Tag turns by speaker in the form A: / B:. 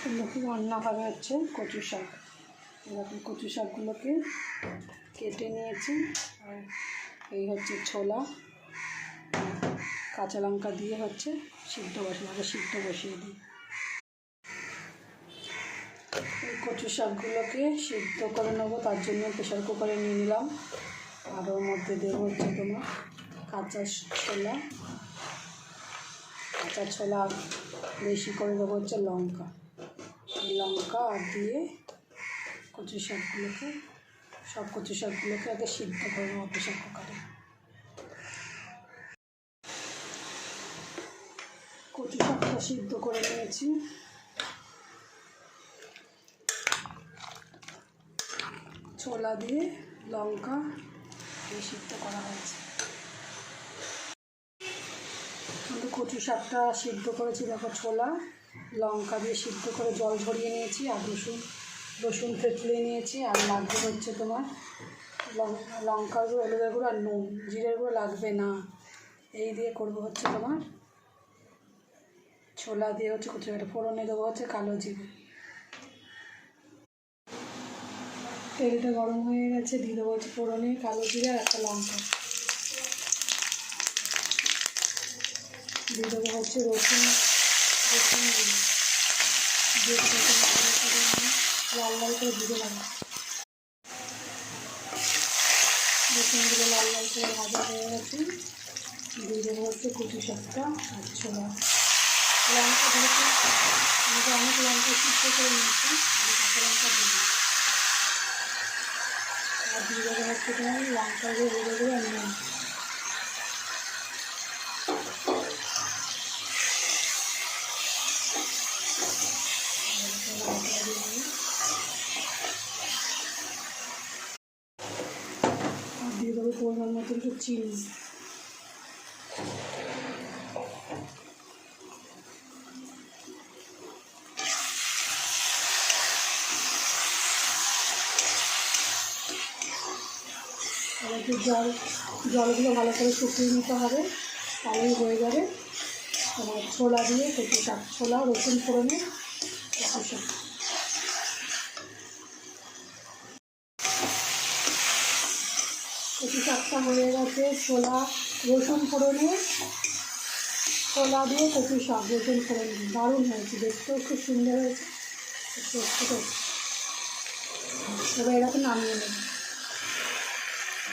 A: রান্না হবে হচ্ছে কচু শাক। এরকম কচু শাকগুলোকে কেটে নিয়েছি। আর এই হচ্ছে ছোলা, কাঁচা লঙ্কা দিয়ে হচ্ছে সিদ্ধ বসিয়ে দিই। এই কচু শাকগুলোকে সিদ্ধ করে নেবো, তার জন্য প্রেশার কুকারে নিয়ে নিলাম। আর ওর মধ্যে দেবো হচ্ছে তোমার কাঁচা ছোলা বেশি করে দেবো হচ্ছে লঙ্কা আর দিয়ে সব কচু শাকগুলোকে আগে সিদ্ধ করে নেবো প্রেশার কুকারে। কচু শাকটা সিদ্ধ করে নিয়েছি। ছোলা দিয়ে লঙ্কা দিয়ে সিদ্ধ করা হয়েছে। আমি কচু শাকটা সিদ্ধ করেছি, দেখো ছোলা লঙ্কা দিয়ে সিদ্ধ করে জল ঝরিয়ে নিয়েছি। আর রসুন থেতলে নিয়েছি। আর লাগবে হচ্ছে তোমার লঙ্কার গুঁড়ো, হলুদের গুঁড়ো আর নুন, জিরের গুঁড়ো লাগবে না। এই দিয়ে করবো হচ্ছে তোমার ছোলা দিয়ে হচ্ছে কচু শাকটা ফোড়নে দেবো হচ্ছে কালো জিরে। তেলটা গরম হয়ে গেছে, দিয়ে দেবো হচ্ছে ফোড়নে কালো জিরে আর একটা লঙ্কা। দিয়ে দেবো হচ্ছে রসুন দিয়ে লাল করে ভেজে নেবো। রসুনগুলো লাল করে ভাজা হয়ে গেছে। দিয়ে দেবো হচ্ছে কচু শাকটা আর ছোলা। লঙ্কা দিয়েছি, অনেক লঙ্কা সিদ্ধ করে নিয়েছি, কাঁচা লঙ্কা দিয়ে আর দিয়ে দেবো হচ্ছে তোমার লঙ্কা দিয়ে ভেজে দেবো আর নুন। আর দিয়ে দেবো পরিমাণ মতো একটু চিনি। আর একটু জলগুলো ভালো করে শুকিয়ে নিতে হবে, তাহলেই হয়ে যাবে তোমার ছোলা দিয়ে কচু শাক। ছোলা রসুন ফোড়নে কচু শাক। কচু শাকটা হয়ে গেছে। ছোলা রসুন ফোড়নে ছোলা দিয়ে কচু শাক রসুন ফোড়নে দারুণ হয়েছে, দেখতেও খুব সুন্দর হয়েছে। এবার এরকম নামিয়ে নেব।